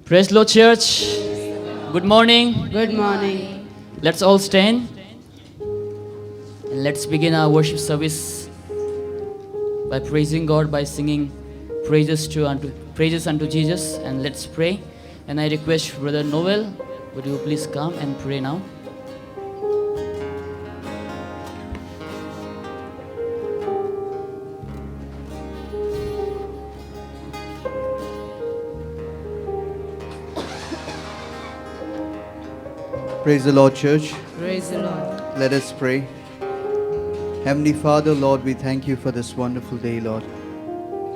Praise Lord Church. Good morning. Good morning. Let's all stand and let's begin our worship service by praising God, by singing praises unto Jesus, and let's pray. And I request Brother Noel, would you please come and pray now? Praise the Lord, church. Praise the Lord. Let us pray. Heavenly Father, Lord, we thank you for this wonderful day, Lord.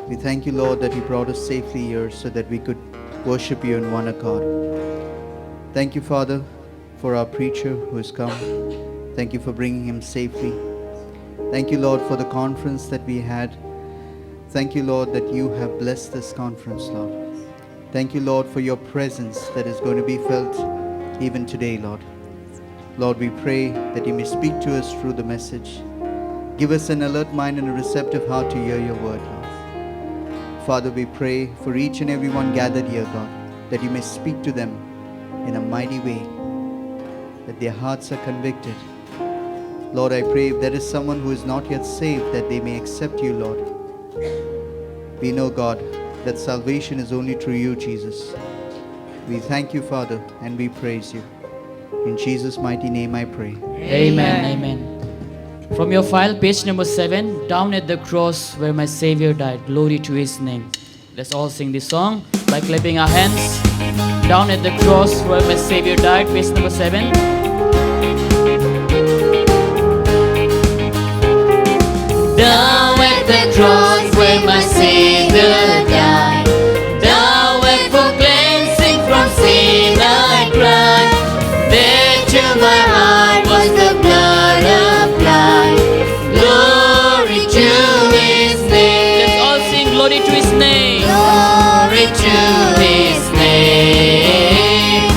We thank you, Lord, that you brought us safely here so that we could worship you in one accord. Thank you, Father, for our preacher who has come. Thank you for bringing him safely. Thank you, Lord, for the conference that we had. Thank you, Lord, that you have blessed this conference, Lord. Thank you, Lord, for your presence that is going to be felt even today, Lord. Lord, we pray that you may speak to us through the message. Give us an alert mind and a receptive heart to hear your word, Lord. Father, we pray for each and every one gathered here, God, that you may speak to them in a mighty way, that their hearts are convicted. Lord, I pray if there is someone who is not yet saved, that they may accept you, Lord. We know, God, that salvation is only through you, Jesus. We thank you, Father, and we praise you. In Jesus' mighty name I pray. Amen. Amen. From your file, page number 7, down at the cross where my Savior died. Glory to his name. Let's all sing this song by clapping our hands. Down at the cross where my Savior died, page number 7. Down at the cross where my Savior died. Down where for cleansing from sin I cried. There to my heart was the blood applied. Glory to his name. Let's all sing glory to his name. Glory to his name.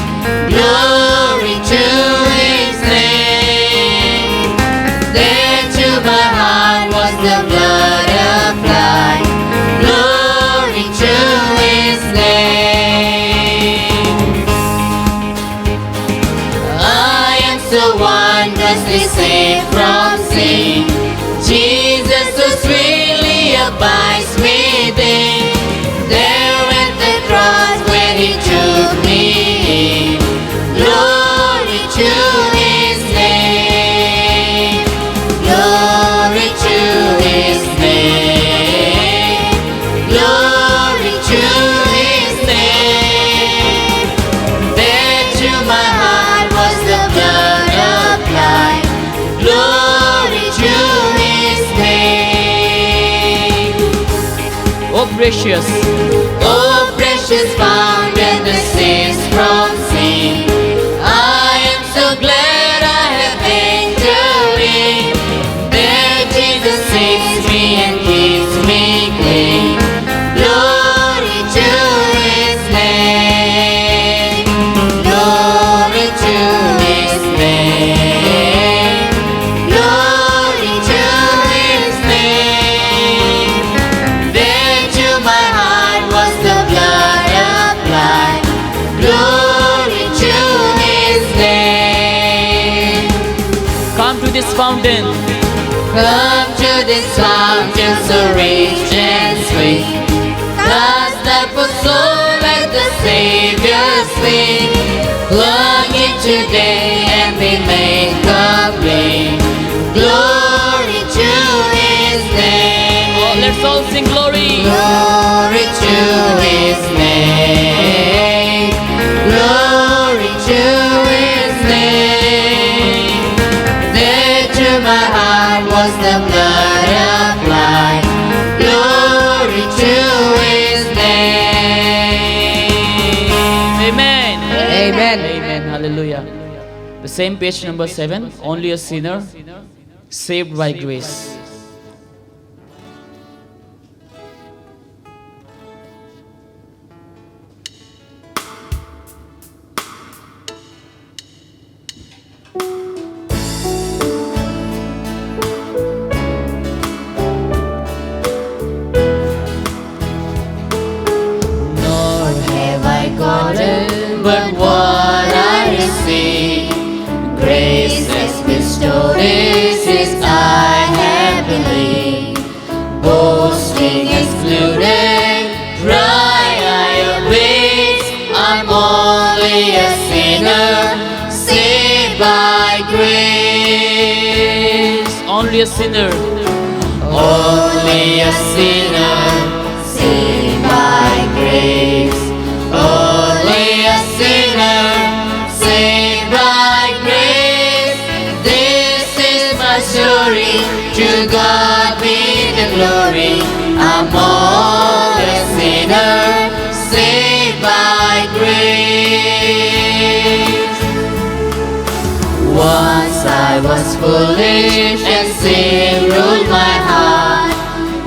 Glory to his name. There to my heart was the blood applied. Glory to his name. I am so wondrously saved from sin. Jesus so sweetly abides within. There at the cross where he took me in. Glory to his name. Glory to his name. Glory to his name. There to my heart was the blood applied. Glory to his name. Oh precious. Oh, precious found and the saints from sin. I am so glad I have entered in. There Jesus saves me and keeps me clean. Glory to his name. Glory to his name. Glory to his name. There to my heart was the blood applied. Glory to his name. Come to this fountain. Come to this fountain so rich and sweet. Cast that for soul at the Savior's feet. Plunge in today and be made complete. Glory to his name. Oh, let's all sing glory. Glory to his name. Glory to his name. There to my heart was the blood applied. Glory to his name. Amen. Amen. Amen. Hallelujah. The same page number 7. Only a sinner saved by grace. Nor have I got a only a sinner saved by grace. Only a sinner. Only a sinner saved by grace. Only a sinner saved by grace. This is my story. To God be the glory. I'm only a sinner saved by grace. Once I was foolish and sin ruled my heart,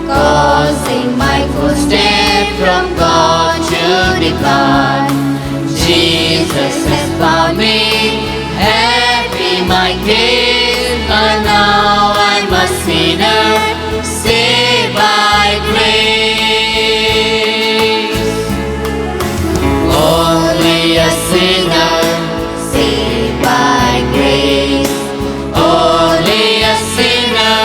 causing my footstep from God to depart. Jesus has found me, happy my case, and now I'm a sinner saved by grace. Only a sinner saved by grace. Only a sinner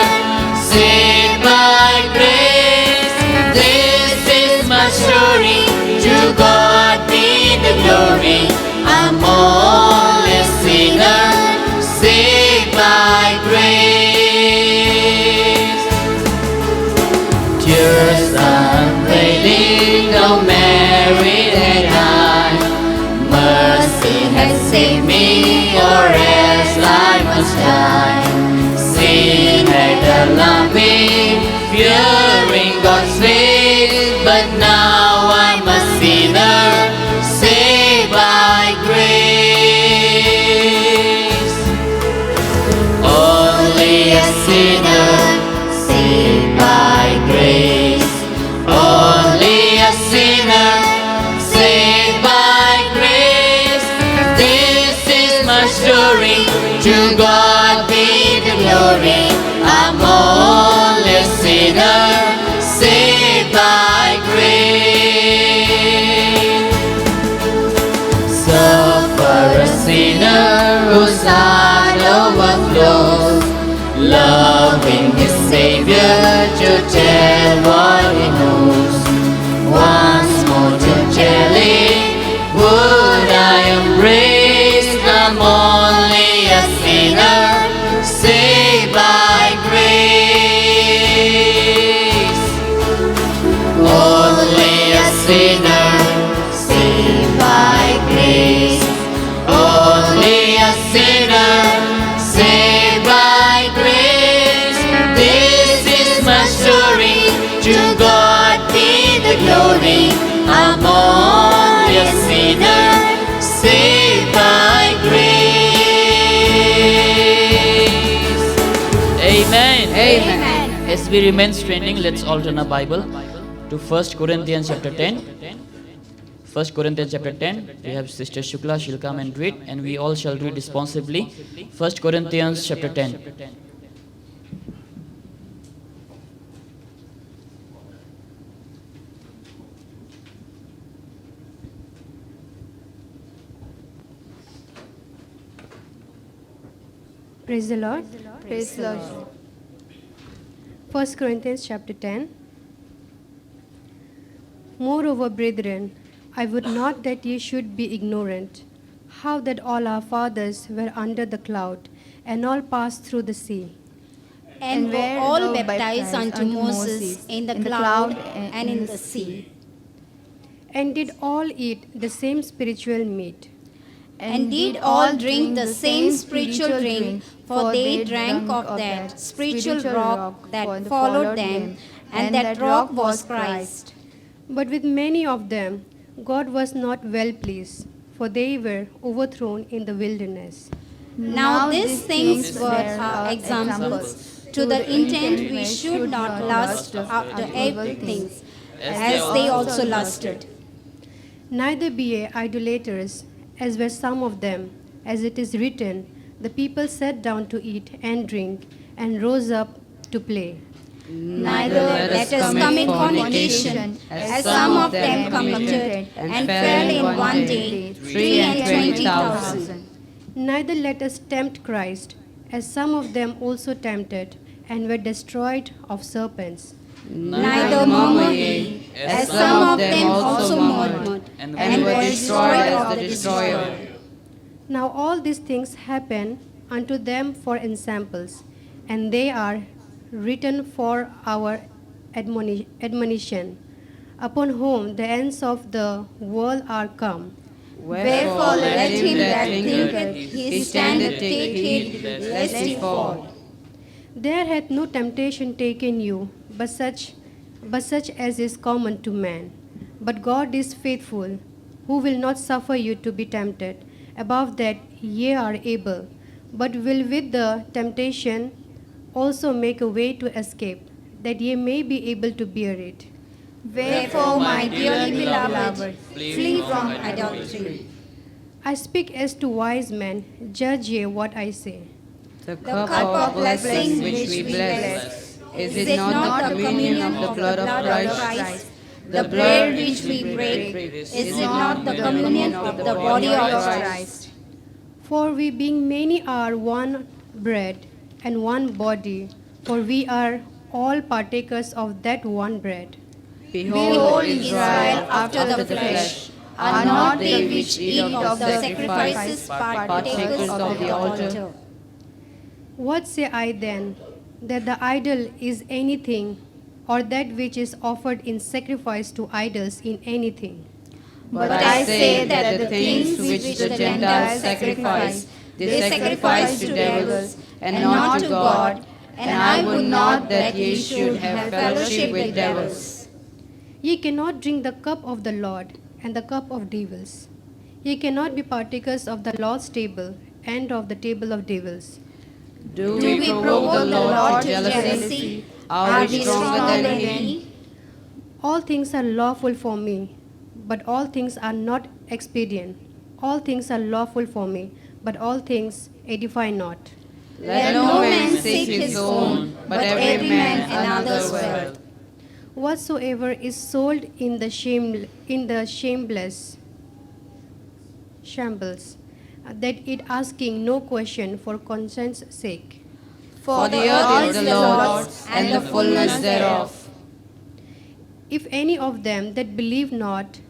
saved by grace. This is my story. To God be the glory. I'm only a sinner saved by grace. Tears unveiling, no merit had I. Mercy has saved me, or else I must die. Sin had alarmed me, fearing God's face, but now I'm a sinner saved by grace. Only a sinner saved by grace. Only a sinner saved by grace. This is my story. To God be the glory. I'm only a sinner saved by grace. Suffer a sinner whose heart overflows, loving his Savior to tell what he knows. Once more to tell him, would I embrace? I'm only a sinner saved by grace. Only a sinner saved by grace. Only a sinner saved by grace. This is my story. To God be the glory. I'm only a sinner saved by grace. Amen. Amen. As we remain standing, let's all turn our Bible to 1 Corinthians chapter 10. 1 Corinthians chapter 10. We have Sister Shukla, she'll come and read, and we all shall read responsibly. 1 Corinthians chapter 10. Praise the Lord. Praise the Lord. 1 Corinthians chapter 10. Moreover, brethren, I would not that ye should be ignorant, how that all our fathers were under the cloud, and all passed through the sea. And were all baptized unto Moses in the cloud and in the sea, And did all eat the same spiritual meat, and did all drink the same spiritual drink, for they drank of that spiritual rock that followed them, and that rock was Christ. but with many of them God was not well pleased, for they were overthrown in the wilderness. Now these things were our examples, to the intent we should not lust after evil things, as they also lusted. Neither be ye idolaters, as were some of them, as it is written, the people sat down to eat and drink, and rose up to play. Neither let us come in fornication, as some of them committed, and fell in one day 320,000. Neither let us tempt Christ, as some of them also tempted, and were destroyed of serpents. Neither murmur ye, as some of them also murmured, and were destroyed of the destroyer. Now all these things happen unto them for ensamples, and they are written for our admonition, upon whom the ends of the world are come. Wherefore let him that thinketh he standeth take heed lest he fall. There hath no temptation taken you, but such as is common to man. But God is faithful, who will not suffer you to be tempted, above that ye are able, but will with the temptation also make a way to escape, that ye may be able to bear it. Wherefore, my dearly beloved, flee from idolatry. I speak as to wise men, judge ye what I say. The cup of blessing which we bless, is it not the communion of the blood of Christ? The bread which we break, is it not the communion of the body of Christ? For we being many are one bread and one body, for we are all partakers of that one bread. Behold, Israel after the flesh, are not they which eat of the sacrifices partakers of the altar? What say I then? That the idol is anything, or that which is offered in sacrifice to idols in anything? But I say that the things which the Gentiles sacrifice, they sacrifice to devils, and not to God, and I would not that ye should have fellowship with devils. Ye cannot drink the cup of the Lord and the cup of devils. Ye cannot be partakers of the Lord's table and of the table of devils. Do we provoke the Lord to jealousy? Are we stronger than he? All things are lawful for me, but all things are not expedient. All things are lawful for me, but all things edify not. Let no man seek his own, but every man another's wealth. Whatsoever is sold in the shambles, that it asking no question for conscience sake. For the earth is the Lord's, and the fullness thereof. If any of them that believe not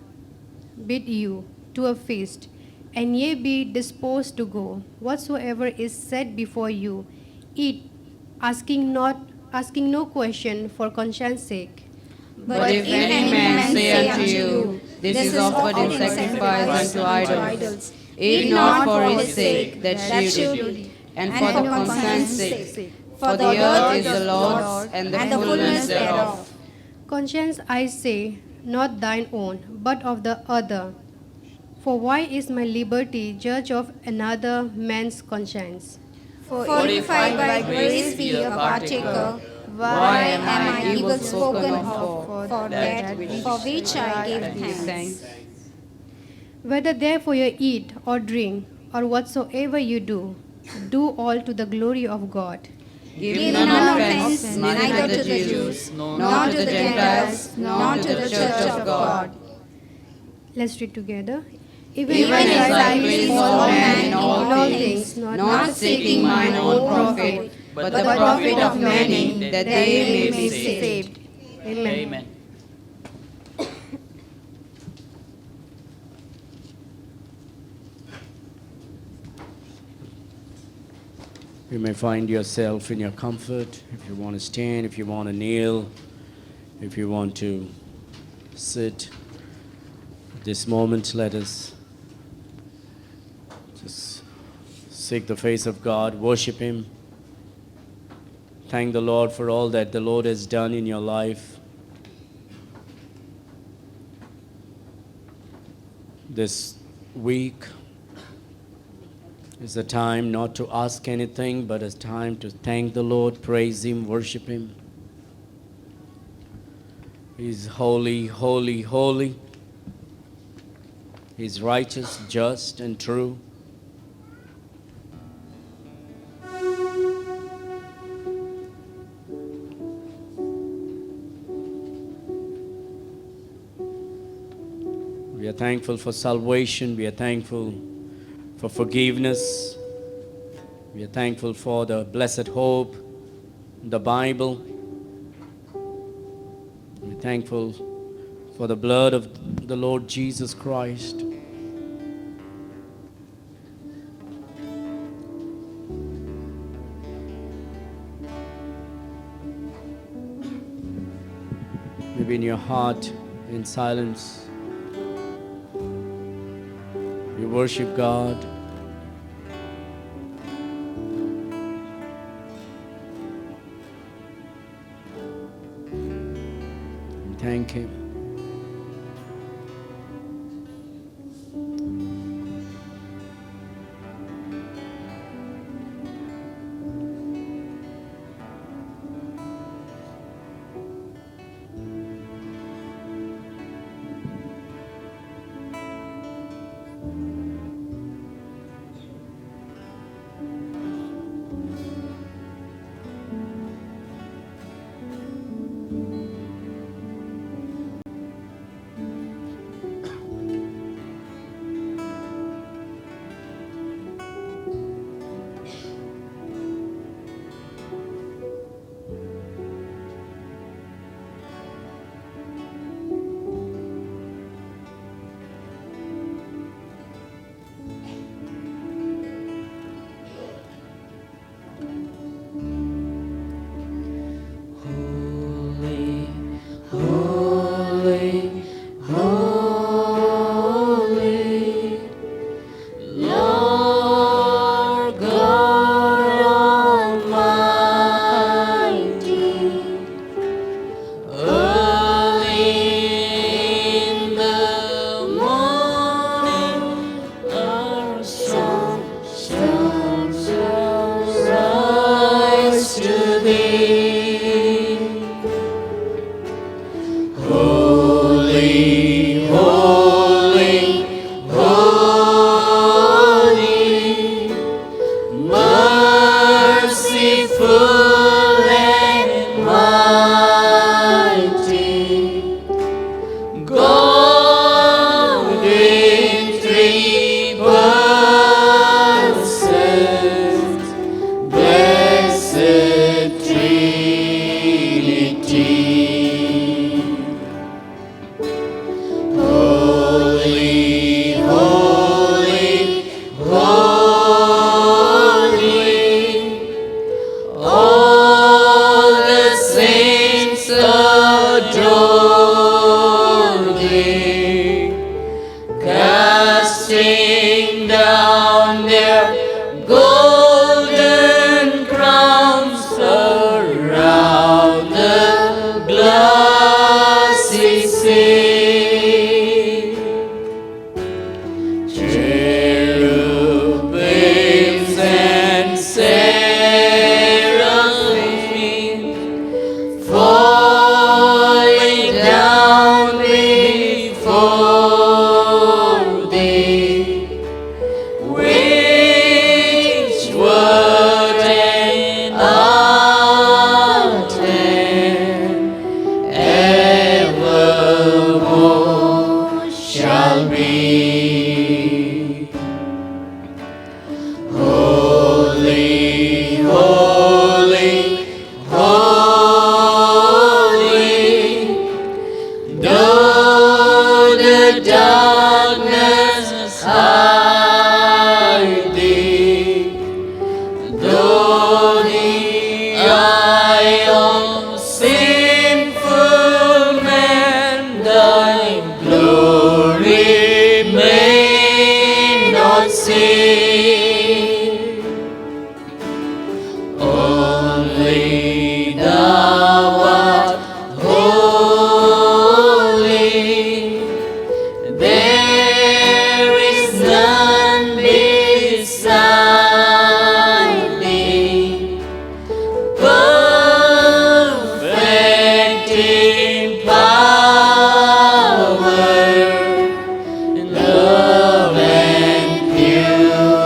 bid you to a feast, and ye be disposed to go, whatsoever is set before you, eat, asking no question for conscience sake. But if any man say unto you, This is offered in sacrifice unto idols, eat not for his sake that you did, and for the conscience sake. For the earth is the Lord's, and the fullness thereof. Conscience, I say, not thine own, but of the other. For why is my liberty judge of another man's conscience? For if I by grace be a partaker, why am I evil spoken of for that for which I give thanks? Whether therefore you eat or drink, or whatsoever you do, do all to the glory of God. Give none offense neither to the Jews, nor to the Gentiles, nor to the church of God. Let's read together. Even as I praise all men in all things, not seeking mine own profit, but the profit of many, that they may be saved. Amen. Amen. You may find yourself in your comfort. If you want to stand, if you want to kneel, if you want to sit. At this moment, let us just seek the face of God, worship Him. Thank the Lord for all that the Lord has done in your life. This week is a time not to ask anything, but a time to thank the Lord, praise Him, worship Him. He's holy, holy, holy. He's righteous, just, and true. We are thankful for salvation. We are thankful for forgiveness. We are thankful for the blessed hope, the Bible. We're thankful for the blood of the Lord Jesus Christ. Maybe in your heart, in silence, you worship God. And thank Him. Holy, holy, holy, Lord God Almighty. Early in the morning, our sun shall rise to Thee. Holy, holy, holy, merciful and mighty, God in three persons, blessed Trinity. Holy, holy, holy, all the saints adore Thee, casting down their golden crowns around the glassy sea. Cherubims and seraphim falling down before Thee, which word and art evermore shall be. Holy, holy, holy, though the darkness hide Thee, though the eye of sinful man Thy glory may not see. Only Thou art holy, there is none beside Thee, perfect in power, love and purity.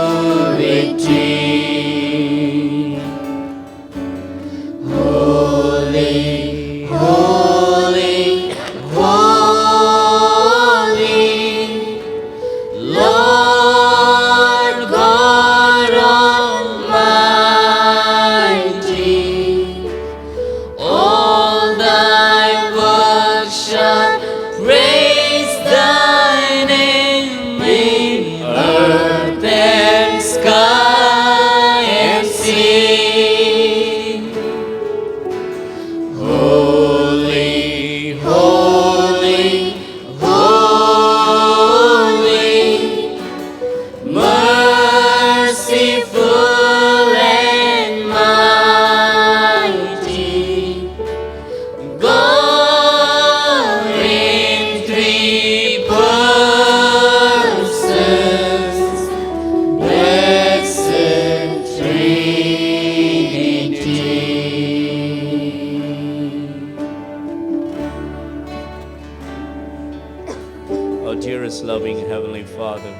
Father.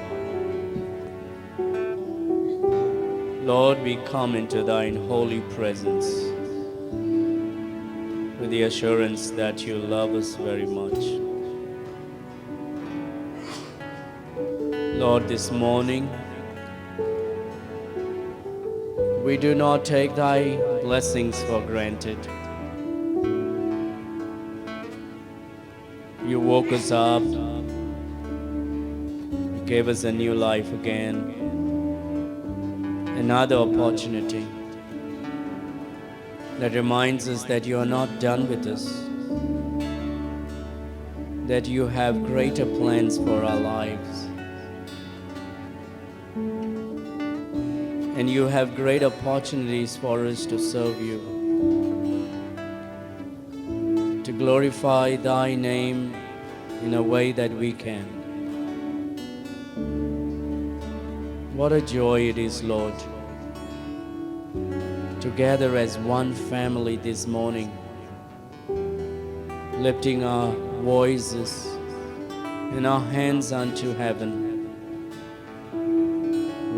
Lord, we come into thine holy presence with the assurance that you love us very much. Lord, this morning, we do not take thy blessings for granted. You woke us up, you gave us a new life again, another opportunity that reminds us that you are not done with us, that you have greater plans for our lives, and you have great opportunities for us to serve you, to glorify thy name in a way that we can. What a joy it is, Lord, to gather as one family this morning, lifting our voices and our hands unto heaven,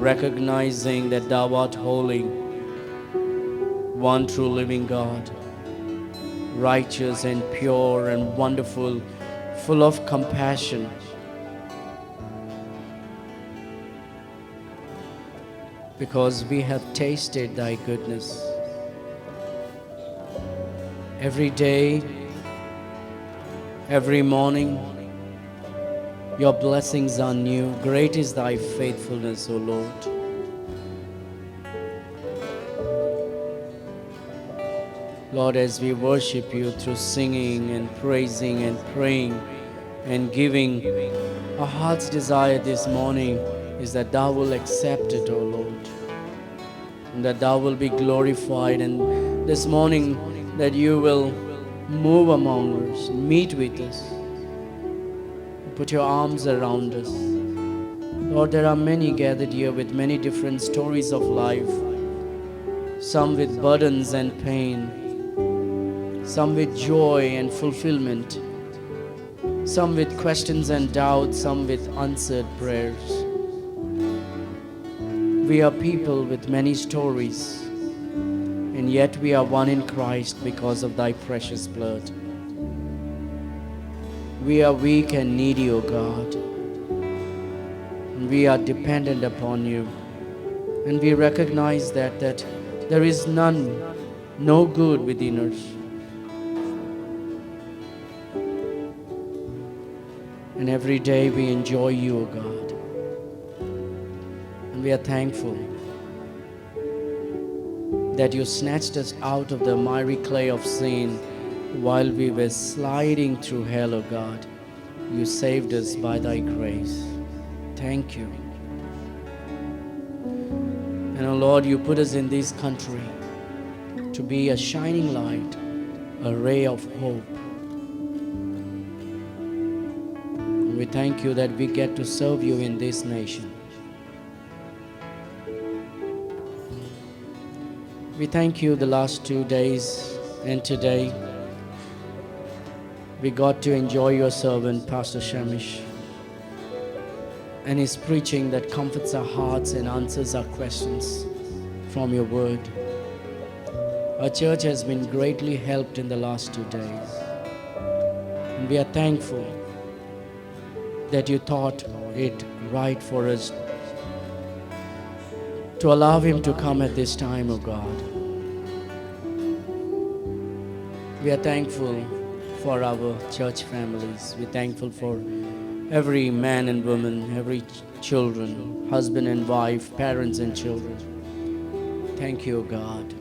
recognizing that thou art holy, one true living God, righteous and pure and wonderful, full of compassion. Because we have tasted thy goodness. Every day, every morning, your blessings are new. Great is thy faithfulness, O Lord. Lord, as we worship you through singing and praising and praying and giving, our heart's desire this morning is that thou will accept it, O Lord, and that thou will be glorified, and this morning that you will move among us, meet with us, put your arms around us. Lord, there are many gathered here with many different stories of life, some with burdens and pain, some with joy and fulfillment, some with questions and doubts, some with answered prayers. We are people with many stories, and yet we are one in Christ because of thy precious blood. We are weak and needy, O God, and we are dependent upon you, and we recognize that there is no good within us. And every day we enjoy you, O God. And we are thankful that you snatched us out of the miry clay of sin while we were sliding through hell, O God. You saved us by thy grace. Thank you. And, O Lord, you put us in this country to be a shining light, a ray of hope. We thank you that we get to serve you in this nation. We thank you the last 2 days and today we got to enjoy your servant, Pastor Shamish, and his preaching that comforts our hearts and answers our questions from your word. Our church has been greatly helped in the last 2 days. And we are thankful that you thought it right for us to allow him to come at this time, O God. We are thankful for our church families. We're thankful for every man and woman, every children, husband and wife, parents and children. Thank you, O God.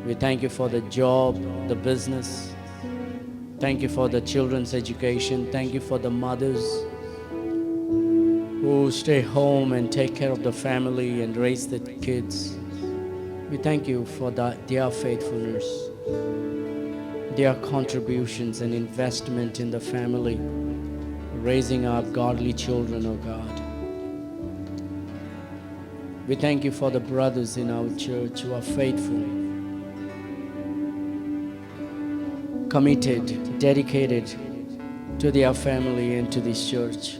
We thank you for the job, the business. Thank you for the children's education. Thank you for the mothers who stay home and take care of the family and raise the kids. We thank you for their faithfulness, their contributions and investment in the family, raising up godly children, O God. We thank you for the brothers in our church who are faithful, committed, dedicated to their family and to this church.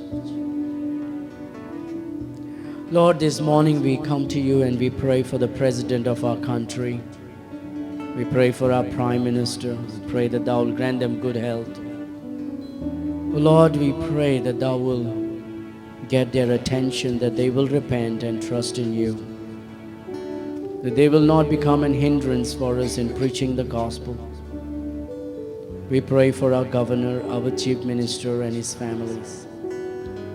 Lord, this morning we come to you and we pray for the President of our country. We pray for our Prime Minister. We pray that thou will grant them good health. Oh Lord, we pray that thou will get their attention, that they will repent and trust in you, that they will not become an hindrance for us in preaching the gospel. We pray for our governor, our chief minister and his families.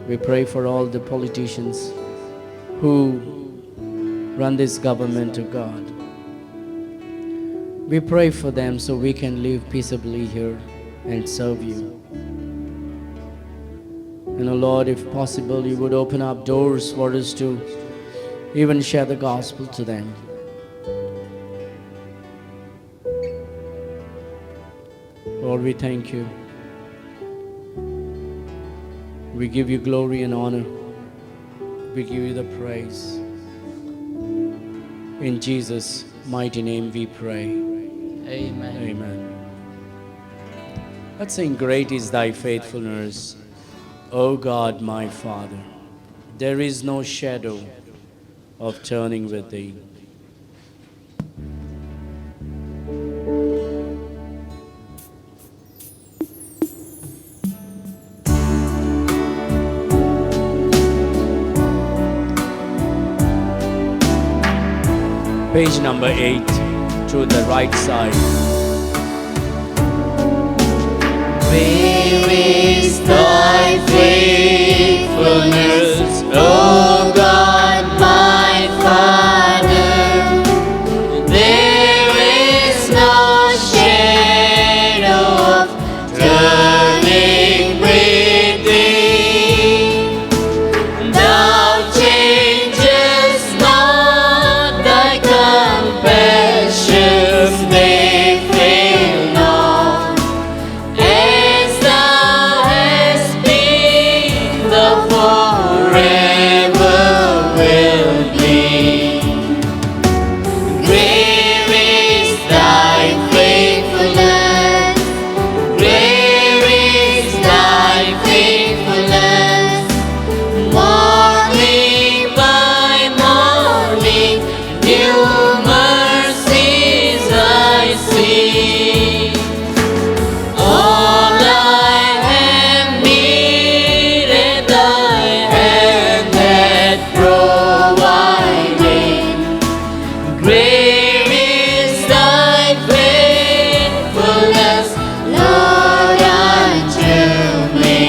We pray for all the politicians who run this government of God. We pray for them so we can live peaceably here and serve you. And oh Lord, if possible, you would open up doors for us to even share the gospel to them. Lord, we thank you. We give you glory and honor. We give you the praise. In Jesus' mighty name we pray. Amen. Amen. Let's sing, Great is thy faithfulness, O God my Father. There is no shadow of turning with thee. Page number 8, to the right side. Where is thy faithfulness, O God my Father? There is no shadow of turning with thee. Thou changest not, thy compassions they fail not. As thou hast been, the forever will be. Great is thy faithfulness, great is thy faithfulness. Morning by morning, new mercies I see. All I have needed, thy hand hath provided. Great is thy faithfulness, Lord, unto me.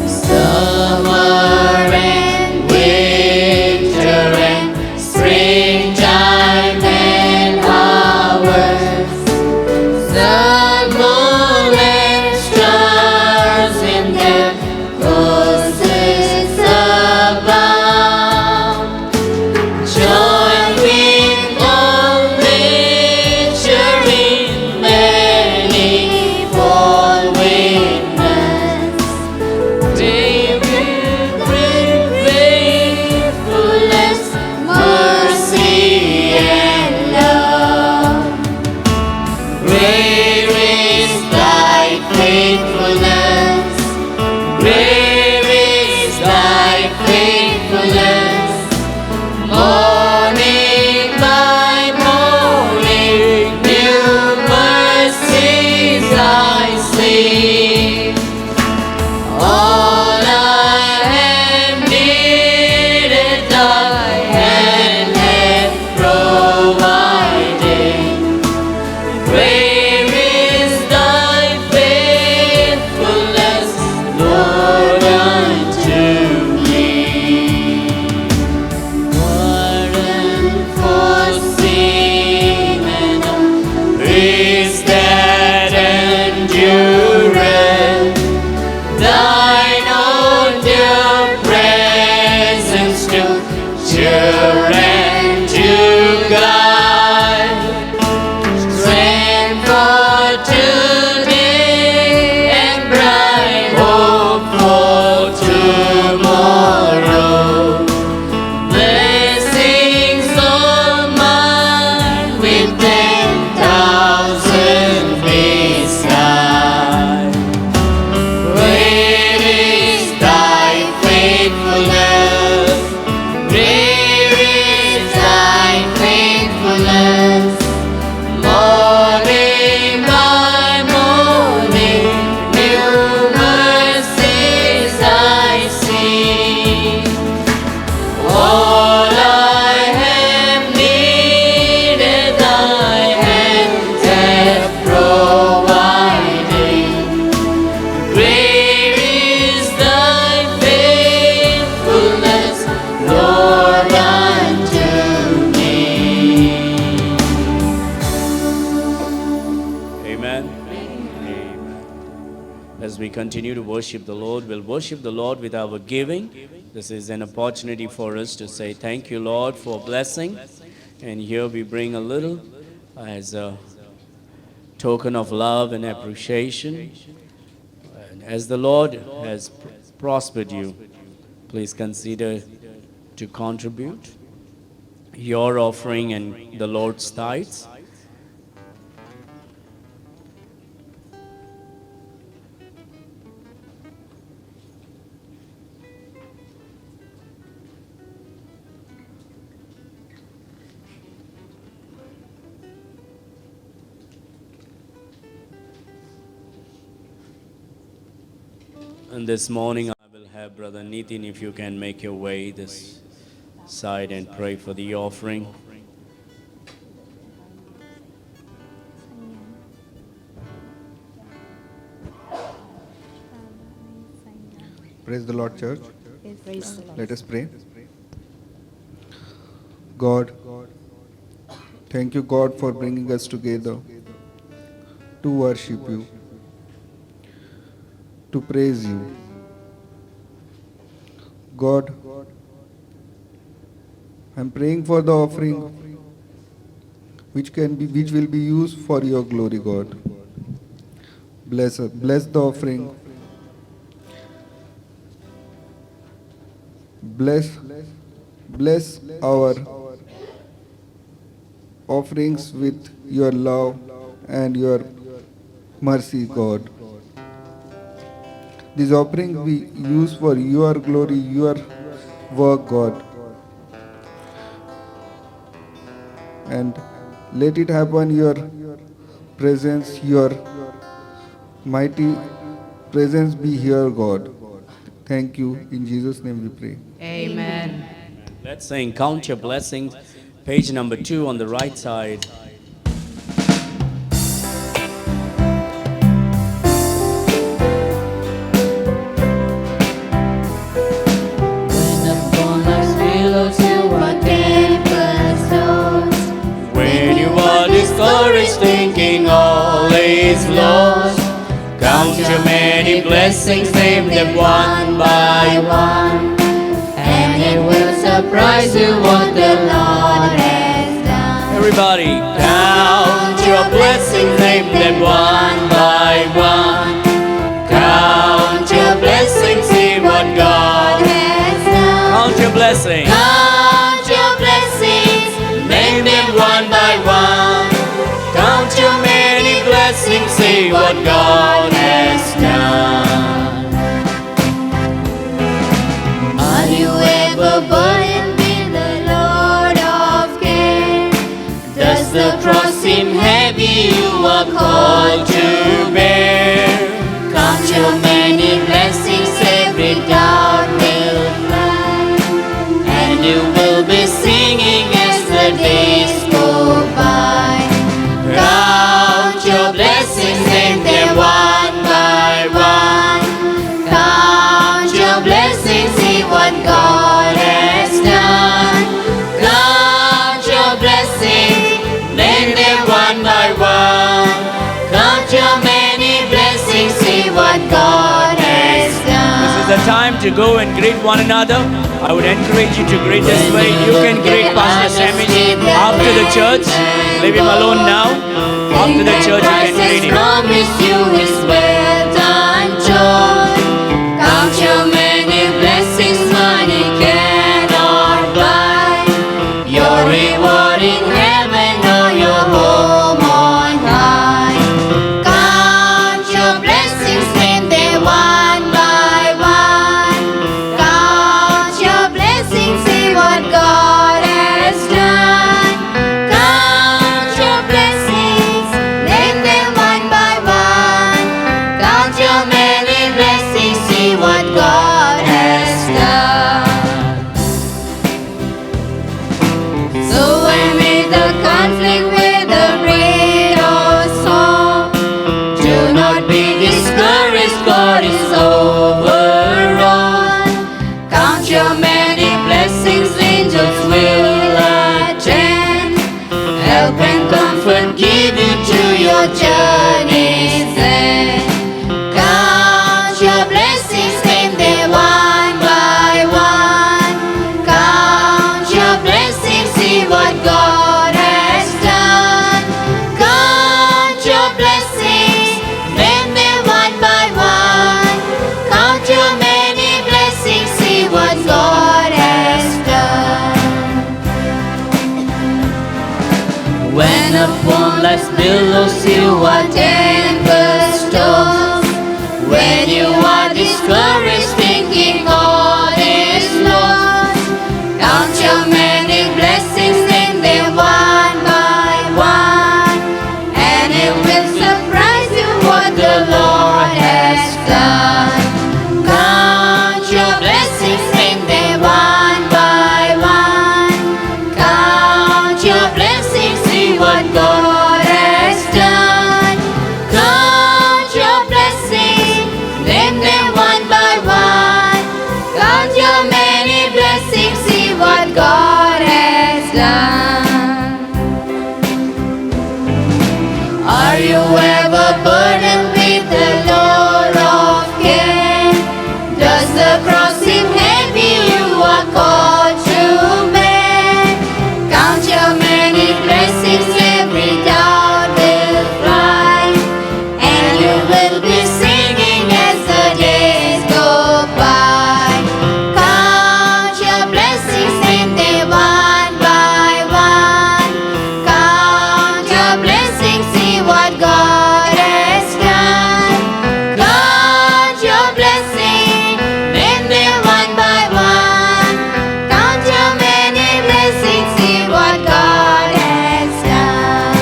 Summer and winter and springtime and harvest, sun, moon, and stars in their courses abound. Join with all nature in manifold witness. They will bring faithfulness, mercy, and love. Great is thy faithfulness, great is thy faithfulness. Morning by morning, new mercies I see. All I have needed, thy hand hath provided. Great is thy faithfulness, Lord, unto me. continue to worship the Lord. We'll worship the Lord with our giving. This is an opportunity for us to say thank you, Lord, for blessing. And here we bring a little as a token of love and appreciation. And as the Lord has prospered you, please consider to contribute your offering and the Lord's tithes. And this morning I will have Brother Nitin, if you can make your way this side and pray for the offering. Praise the Lord, church. Let us pray. God, thank you, God, for bringing us together to worship you, to praise you. God, I'm praying for the offering which will be used for your glory, God. Bless the offering. Bless our offerings with your love and your mercy, God. These offerings we use for your glory, your work, God. And let it happen, your presence, your mighty presence be here, God. Thank you. In Jesus' name we pray. Amen. Let's sing Count Your Blessings, page number 2 on the right side. When upon life's billows you are tempest tossed, When you are discouraged, thinking all is lost, count your many blessings, name them one by one, and it will surprise you what the Lord has done. Everybody, count your blessings, name them one by one. Count your blessings, see what God Has done. Count your blessings, Count your blessings, name them one by one. Count your many blessings, see what God has done. Are you ever burdened with the Lord of care? Does the cross seem heavy you are called to bear? Count your many blessings, every doubt will fly, and you will be singing as the days go by. Count your blessings, name them one by one. Count your blessings, see what God has done. Count your blessings, name them one by one. Count your many blessings, see what God has done. This is the time to go and greet one another. I would encourage you to greet this way. You can greet Pastor Samish after the church. Leave him alone now. After the church, you can greet him. Promise you is well done, John. Count your many blessings, money cannot buy. Your reward in heaven or your home on high. Count your blessings, name them one by one. Count your blessings, see what God has done. Count your blessings, name them one by one. billows you are tempest tossed. When you are discouraged, thinking all is lost, count your many blessings, name them one by one, and it will surprise you what the Lord has done. Count your blessings, name them one by one. Count your blessings, see what God has done. Count your blessings, name them one by one. Count your many blessings, see what God has done. Are you ever burdened with the load of care? Does the cross seem heavy you are called to bear? Count your many blessings, every doubt will fly, and you will be singing as the days go by. Count your blessings, name them one by one. Count your blessings, see what God has done. Count your blessings, name them one by one. Count your many blessings, see what God has done.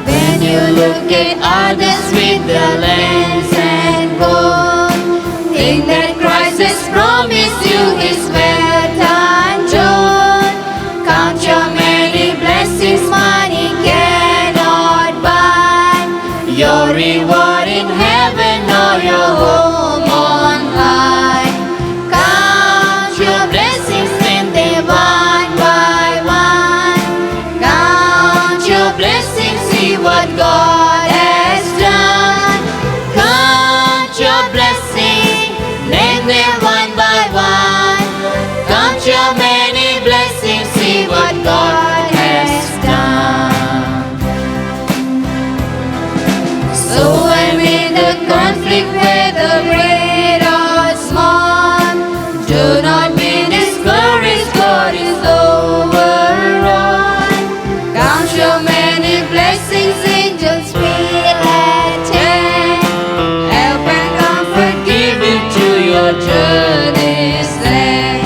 When you look at others with the lands and gold, think that Christ has promised you His wealth untold. Count your many blessings, money cannot buy your reward in heaven or your home on high. Count your blessings, name them one by one. Count your blessings, see what God has done. Count your blessings, name them one by one. Count your many blessings, see what God has done. So I'm in the conflict, whether great or small, do not be discouraged, God is overall. Count your many blessings, angels feel at hand, help and comfort give you to your journey's land.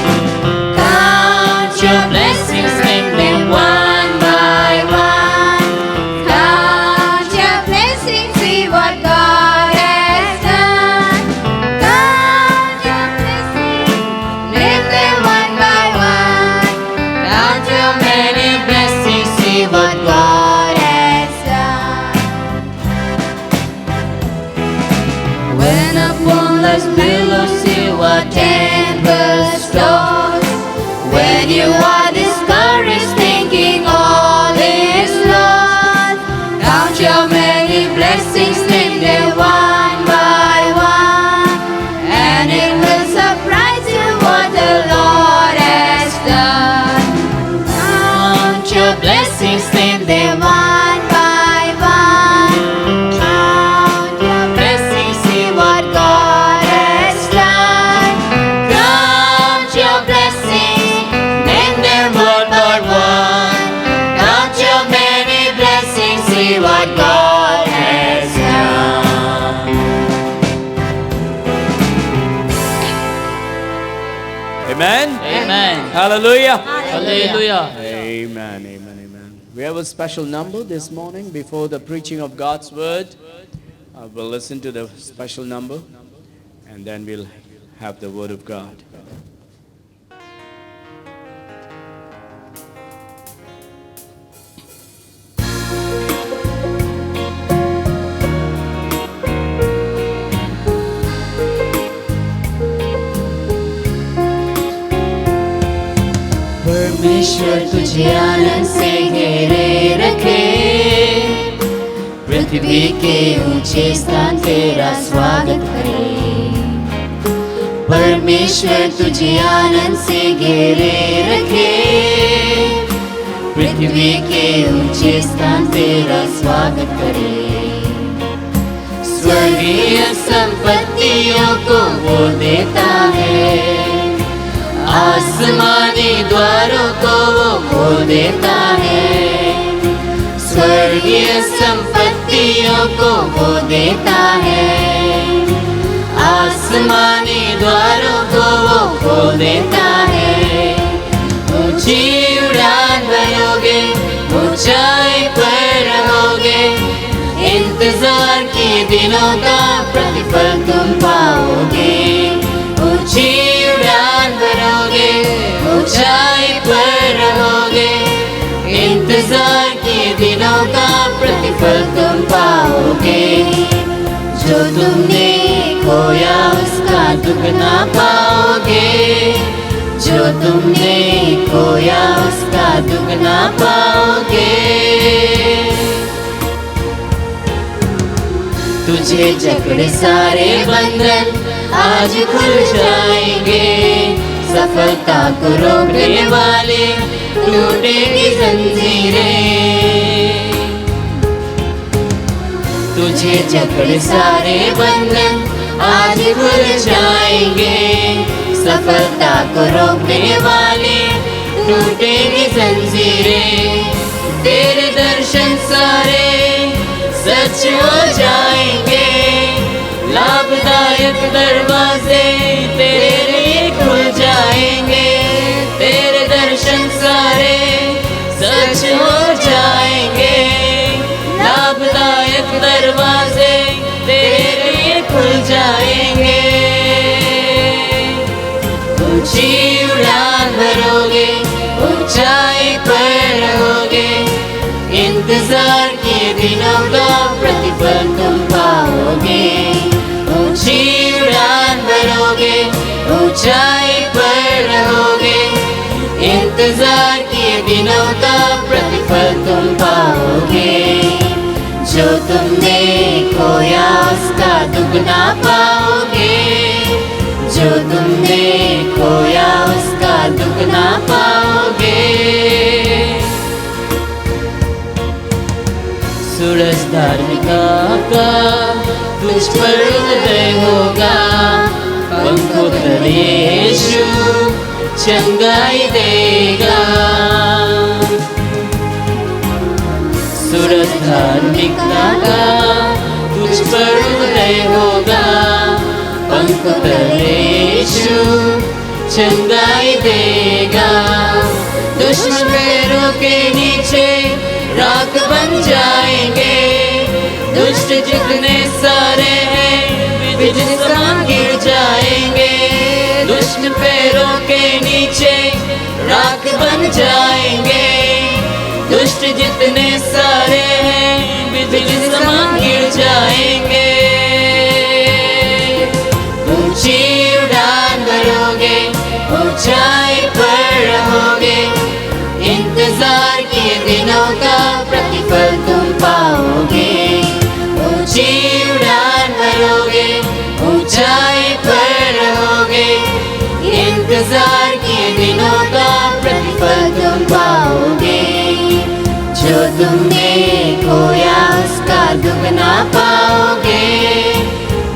Count your blessings, name them one by one. Count your blessings, see what God has done. Count your blessings, name them one by one. Count your many blessings, see what God has done. When upon life's billows you are tempest tossed, when you are discouraged, thinking all is lost, count your many blessings, name them one by one, and it will surprise you what the Lord has done. Count your blessings, name them one by one. Count your blessings, see what God has done. Count your blessings, name them one by one. Count your many blessings, see what God has done. Amen. Amen. Hallelujah. Hallelujah. Amen. Amen. Amen. We have a special number this morning before the preaching of God's word. We'll listen to the special number and then we'll have the word of God. परमेश्वर तुझे आनंद से घेरे रखे, पृथ्वी के ऊंचे स्थान तेरा स्वागत करे। परमेश्वर तुझे आनंद से घेरे रखे, पृथ्वी के ऊंचे स्थान तेरा स्वागत करे। स्वर्गीय संपत्तियों को वो देता है, आसमानी द्वारों को वो खोल देता है। स्वर्गीय संपत्तियों को वो देता है, आसमानी द्वारों को वो खोल देता है। ऊंची उड़ान भरोगे, ऊंचाई पर रहोगे, इंतजार के दिनों का प्रतिफल तुम पाओगे। ऊंची उड़ान भरोगे, ऊंचाई पर रहोगे, इंतजार के दिनों का प्रतिफल तुम पाओगे। जो तुमने खोया उसका दुगना पाओगे, जो तुमने खोया उसका दुगना पाओगे। तुझे जकड़े सारे बंधन आज खुल जाएंगे, सफलता को रोकने वाले टूटेगी जंजीरें। तुझे जकड़े सारे बंधन आज खुल जाएंगे, सफलता को रोकने वाले टूटेगी जंजीरें। तेरे दर्शन सारे सच हो जाएंगे, लाभदायक दरवाजे तेरे लिए खुल जाएंगे। तेरे दर्शन सारे सच हो जाएंगे, लाभदायक दरवाजे तेरे लिए खुल जाएंगे। ऊंची उड़ान भरोगे, ऊंचाई पर रहोगे, इंतजार के दिनों का प्रतिफल तुम पाओगे। ऊंची उड़ान भरोगे, ऊंचाई पर रहोगे, इंतजार के दिनों का प्रतिफल तुम पाओगे। जो तुमने खोया उसका दुगना पाओगे, जो तुमने खोया उसका दुगना पाओगे। सूरज धार्मिका का तुझ पर उदय होगा, पंखों तले यीशु चंगाई देगा। सूरज धार्मिकता का तुझ पर उदय होगा, पंखों तले यीशु चंगाई देगा। दुश्मन पैरों के नीचे राख बन जाएंगे, दुष्ट जितने सारे हैं बिजली समान गिर जाएंगे। दुष्ट पैरों के नीचे राख बन जाएंगे, दुष्ट जितने सारे हैं बिजली समान गिर जाएंगे। ऊंची उड़ान भरोगे, ऊंचाई पर रहोगे, इंतजार के दिनों का प्रतिफल तुम पाओगे। ऊंची उड़ान भरोगे, ऊंचाई पर रहोगे, इंतजार के दिनों का प्रतिफल तुम पाओगे। जो तुमने खोया उसका दुगना पाओगे,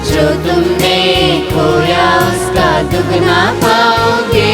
जो तुमने खोया उसका दुगना पाओगे।